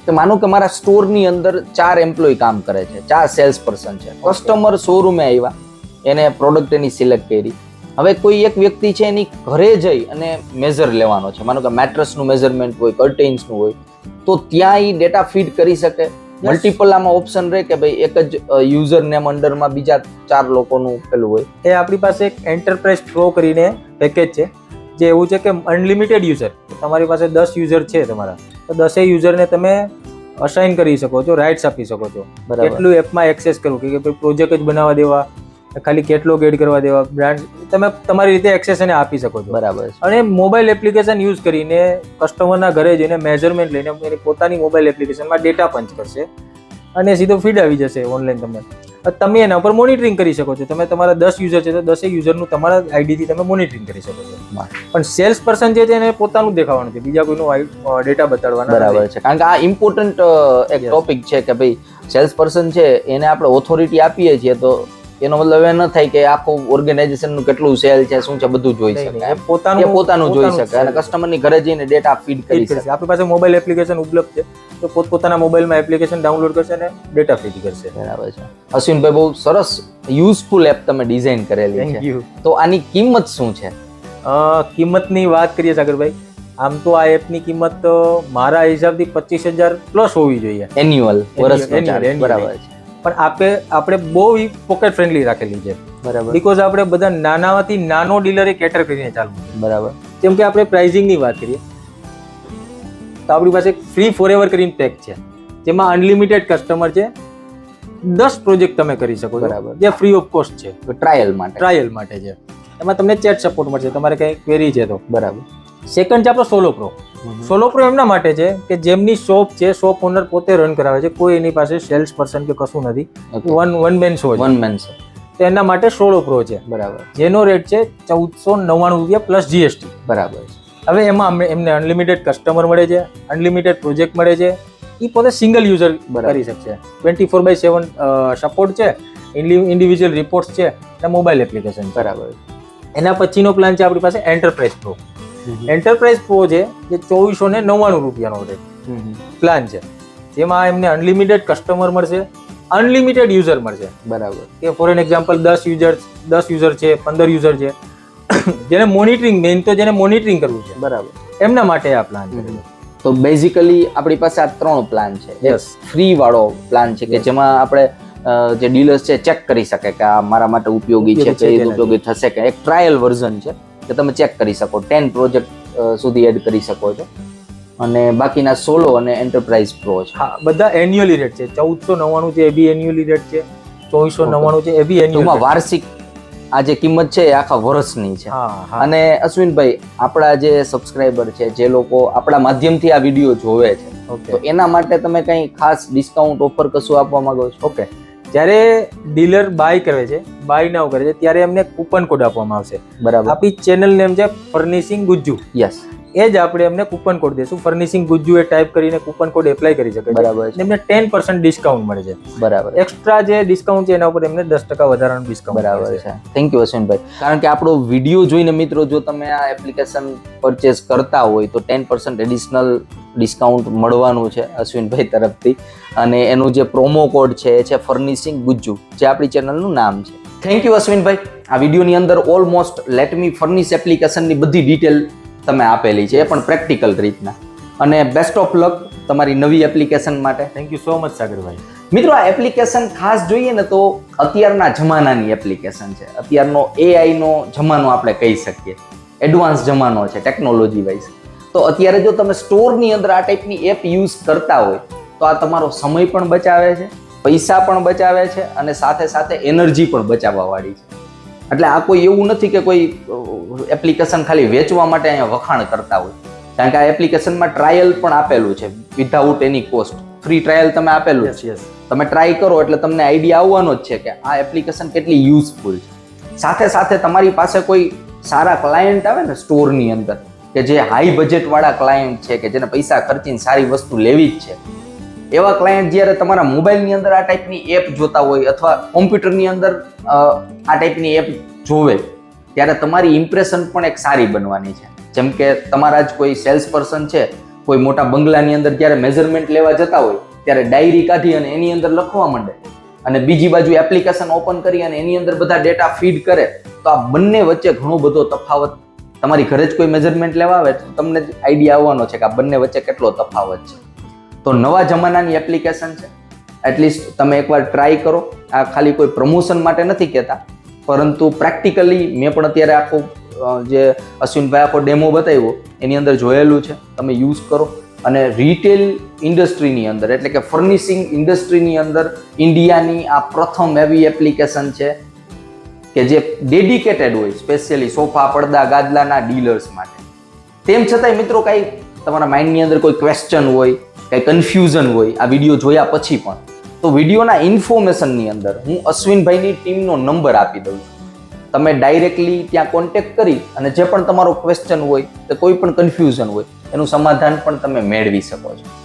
કે માનો કે મારા સ્ટોરની અંદર 4 એમ્પ્લોય કામ કરે છે, 4 સેલ્સ પર્સન છે. કસ્ટમર શોરૂમે આવ્યા, એને પ્રોડક્ટ એની સિલેક્ટ કરી. હવે કોઈ એક વ્યક્તિ છે એની ઘરે જઈ અને મેઝર લેવાનો છે, માનો કે મેટ્રેસનું મેઝરમેન્ટ હોય, કર્ટેન્સનું હોય, તો ત્યાં એ ડેટા ફીડ કરી શકે મલ્ટિપલ આમાં ઓપ્શન રહે કે ભાઈ એક જ યુઝર નેમ અંડરમાં બીજા 4 લોકોનું પેલું હોય? એ આપણી પાસે એક એન્ટરપ્રાઇઝ પ્રો કરીને પેકેજ છે, જે એવું છે કે અનલિમિટેડ યુઝર, તમારી પાસે 10 યુઝર છે તમારા, તો 10 યુઝરને તમે અસાઇન કરી શકો છો, રાઇટ્સ આપી શકો છો, કેટલું એપમાં એક્સેસ કરવું, કે ભાઈ પ્રોજેક્ટ જ બનાવવા દેવા, ખાલી કેટલોગ એડ કરવા દેવા, બ્રાન્ડ તમે તમારી રીતે એક્સેસ એને આપી શકો છો. બરાબર. અને મોબાઈલ એપ્લિકેશન યુઝ કરીને કસ્ટમરના ઘરે જઈને મેઝરમેન્ટ લઈને એની પોતાની મોબાઈલ એપ્લિકેશનમાં ડેટા પંચ કરશે અને સીધો ફીડ આવી જશે ઓનલાઈન. તમે એના ઉપર મોનિટરિંગ કરી શકો છો. તમે તમારા 10 યુઝર છે તો 10 યુઝરનું તમારા આઈડીથી તમે મોનિટરિંગ કરી શકો છો. પણ સેલ્સ પર્સન જે છે એને પોતાનું દેખાવાનું છે, બીજા કોઈનું ડેટા બતાડવાના. બરાબર છે, કારણ કે આ ઇમ્પોર્ટન્ટ એક ટોપિક છે કે ભાઈ સેલ્સ પર્સન છે એને આપણે ઓથોરિટી આપીએ છીએ તો એનો મતલબ એ ન થાય કે આખું ઓર્ગેનાઇઝેશનનું કેટલું સેલ છે શું છે બધું જોઈ શકે. પોતાનું જોઈ શકે અને કસ્ટમરની ઘરે જઈને ડેટા ફીડ કરી શકે. આપણી પાસે મોબાઈલ એપ્લિકેશન ઉપલબ્ધ છે, તો પોતાના મોબાઈલમાં એપ્લિકેશન ડાઉનલોડ કરશે અને ડેટા ફીડ કરશે. બરાબર છે. અશ્વિનભાઈ, બહુ સરસ યુઝફુલ એપ તમે ડિઝાઇન કરેલી છે. તો આની કિંમત શું છે? કિંમતની વાત કરીએ સાગરભાઈ, આમ તો આ એપની કિંમત મારા હિસાબથી 25,000 પ્લસ હોવી જોઈએ એન્યુઅલ, વર્ષ. બરાબર છે. પણ આપણે બહુ પોકેટ ફ્રેન્ડલી રાખેલી છે. બરાબર. બીકોઝ આપણે બધા નાનામાંથી નાનો ડીલરે કેટર કરીને ચાલવું. બરાબર. જેમ કે આપણે પ્રાઇઝિંગની વાત કરીએ તો આપણી પાસે ફ્રી ફોરએવર કરીને પેક છે, જેમાં અનલિમિટેડ કસ્ટમર છે, 10 પ્રોજેક્ટ તમે કરી શકો. બરાબર. જે ફ્રી ઓફ કોસ્ટ છે, ટ્રાયલ માટે છે. એમાં તમને ચેટ સપોર્ટ મળશે તમારે કંઈ ક્વેરી છે તો. બરાબર. સેકન્ડ છે આપણો સોલો પ્રો. સોલો પ્રો એમના માટે છે કે જેમની શોપ છે, શોપ ઓનર પોતે રન કરાવે છે, કોઈ એની પાસે સેલ્સ પર્સન કે કશું નથી, વન મેન શો છે. તો એના માટે સોલો પ્રો છે. બરાબર. જેનો રેટ છે 1499 રૂપિયા પ્લસ જીએસટી. બરાબર. હવે એમાં એમને અનલિમિટેડ કસ્ટમર મળે છે, અનલિમિટેડ પ્રોજેક્ટ મળે છે, એ પોતે સિંગલ યુઝર કરી શકશે. 24/7 સપોર્ટ છે, ઇન્ડિવિજ્યુઅલ રિપોર્ટ્સ છે અને મોબાઈલ એપ્લિકેશન. બરાબર. એના પછીનો પ્લાન છે આપણી પાસે એન્ટરપ્રાઇઝ પ્રો. એન્ટરપ્રાઇઝ પ્રો છે જે 2499 રૂપિયાનો પ્લાન છે, જેમાં એમને અનલિમિટેડ કસ્ટમર મળશે, અનલિમિટેડ યુઝર મળશે. બરાબર. કે ફોર એન એક્ઝામ્પલ 10 યુઝર છે, 15 યુઝર છે, જેને મોનિટરિંગ, મેઇન તો જેને મોનિટરિંગ કરવું છે, બરાબર, એમના માટે આ પ્લાન છે. તો બેઝિકલી આપણી પાસે આ 3 પ્લાન છે. એક ફ્રી વાળો પ્લાન છે કે જેમાં આપણે જે ડીલર્સ છે ચેક કરી શકે કે આ મારા માટે ઉપયોગી છે કે ઉપયોગી થશે કે. એક ટ્રાયલ વર્ઝન છે કે તમે ચેક કરી શકો, 10 પ્રોજેક્ટ સુધી એડ કરી શકો છો. અને બાકીના સોલો અને એન્ટરપ્રાઇઝ પ્રો છે. હા, બધા એન્યુઅલી રેટ છે. 1499 છે એ બી એન્યુઅલી રેટ છે, 2499 છે એ બી એન્યુઅલ. વાર્ષિક આ જે કિંમત છે એ આખા વર્ષની છે. અને અશ્વિનભાઈ, આપણા જે સબસ્ક્રાઇબર છે, જે લોકો આપણા માધ્યમથી આ વિડીયો જોવે છે, તો એના માટે તમે કઈ ખાસ ડિસ્કાઉન્ટ ઓફર કશું આપવા માંગો છો? ઓકે, જ્યારે ડીલર બાય કરે છે, બાય નાવ કરે છે, ત્યારે એમને કૂપન કોડ આપવામાં આવશે. બરાબર. આપણી ચેનલ નેમ છે ફર્નિશિંગ ગુજ્જુ. યસ. એ જ આપણે એમને કૂપન કોડ દેશું. ફર્નિશિંગ ગુજ્જુ એ ટાઈપ કરીને કૂપન કોડ એપ્લાય કરી શકે છે. બરાબર. એમને 10% ડિસ્કાઉન્ટ મળે છે. બરાબર. એક્સ્ટ્રા જે ડિસ્કાઉન્ટ છે એના ઉપર એમને 10% વધારાનું ડિસ્કાઉન્ટ. બરાબર છે. થેન્ક યુ અશ્વિનભાઈ. કારણ કે આપણો વિડીયો જોઈને મિત્રો જો તમે આ એપ્લિકેશન પરચેસ કરતા હોય તો 10% એડિશનલ ડિસ્કાઉન્ટ મળવાનું છે અશ્વિનભાઈ તરફથી. અને એનું જે પ્રોમો કોડ છે એ છે ફર્નિશિંગ ગુજ્જુ, જે આપણી ચેનલનું નામ છે. થેન્ક યુ અશ્વિનભાઈ. આ વિડીયોની અંદર ઓલમોસ્ટ લેટ મી ફર્નિશ એપ્લિકેશનની બધી ડિટેલ તમે આપેલી છે, એ પણ પ્રેક્ટિકલ રીતના. અને બેસ્ટ ઓફ લક તમારી નવી એપ્લિકેશન માટે. થેન્ક યુ સો મચ સાગરભાઈ. મિત્રો, આ એપ્લિકેશન ખાસ જોઈએ ને તો અત્યારના જમાનાની એપ્લિકેશન છે. અત્યારનો AI નો જમાનો આપણે કહી શકીએ, એડવાન્સ જમાનો છે ટેકનોલોજી વાઇઝ. તો અત્યારે જો તમે સ્ટોરની અંદર આ ટાઈપની એપ યુઝ કરતા હોય તો આ તમારો સમય પણ બચાવે છે, પૈસા પણ બચાવે છે અને સાથે સાથે એનર્જી પણ બચાવવા વાળી છે. એટલે આ કોઈ એવું નથી કે કોઈ એપ્લિકેશન ખાલી વેચવા માટે અહીંયા વખાણ કરતા હોય. કારણ કે આ એપ્લિકેશનમાં ટ્રાયલ પણ આપેલું છે, વિધાઉટ એની કોસ્ટ. ફ્રી ટ્રાયલ તમે આપેલું છે. તમે ટ્રાય કરો એટલે તમને આઈડિયા આવવાનો જ છે કે આ એપ્લિકેશન કેટલી યુઝફુલ છે. સાથે સાથે તમારી પાસે કોઈ સારા ક્લાયન્ટ આવે ને સ્ટોરની અંદર, કે જે હાઈ બજેટ વાળા ક્લાયન્ટ છે, કે જેને પૈસા ખર્ચીને સારી વસ્તુ લેવી જ છે, એવા ક્લાયન્ટ જ્યારે તમારા મોબાઈલની અંદર આ ટાઈપની એપ જોતા હોય અથવા કોમ્પ્યુટરની અંદર આ ટાઈપની એપ જોવે, ત્યારે તમારી ઇમ્પ્રેશન પણ એક સારી બનવાની છે. જેમ કે તમારા જ કોઈ સેલ્સ પર્સન છે, કોઈ મોટા બંગલાની અંદર જ્યારે મેઝરમેન્ટ લેવા જતા હોય ત્યારે ડાયરી કાઢી અને એની અંદર લખવા માંડે, અને બીજી બાજુ એપ્લિકેશન ઓપન કરી અને એની અંદર બધા ડેટા ફીડ કરે, તો આ બંને વચ્ચે ઘણો બધો તફાવત. તમારી ઘરે જ કોઈ મેઝરમેન્ટ લેવા આવે તો તમને જ આઈડિયા આવવાનો છે કે આ બંને વચ્ચે કેટલો તફાવત છે. તો નવા જમાનાની એપ્લિકેશન છે, એટલીસ્ટ તમે એકવાર ટ્રાય કરો. આ ખાલી કોઈ પ્રમોશન માટે નથી કહેતા, પરંતુ પ્રેક્ટિકલી મેં પણ અત્યારે આખો જે અશ્વિનભાઈ આખો ડેમો બતાવ્યો એની અંદર જોયેલું છે. તમે યુઝ કરો અને રિટેલ ઇન્ડસ્ટ્રીની અંદર એટલે કે ફર્નિશિંગ ઇન્ડસ્ટ્રીની અંદર ઇન્ડિયાની આ પ્રથમ એવી એપ્લિકેશન છે કે જે ડેડિકેટેડ હોય સ્પેશિયલી સોફા, પડદા, ગાદલાના ડીલર્સ માટે. તેમ છતાંય મિત્રો કાંઈ તમારા માઇન્ડની અંદર કોઈ ક્વેશ્ચન હોય, કંઈ કન્ફ્યુઝન હોય આ વિડીયો જોયા પછી પણ, તો વિડીયોના ઇન્ફોર્મેશનની અંદર હું અશ્વિનભાઈની ટીમનો નંબર આપી દઉં છું. તમે ડાયરેક્ટલી ત્યાં કોન્ટેક્ટ કરી અને જે પણ તમારો ક્વેશ્ચન હોય કે કોઈ પણ કન્ફ્યુઝન હોય એનું સમાધાન પણ તમે મેળવી શકો છો.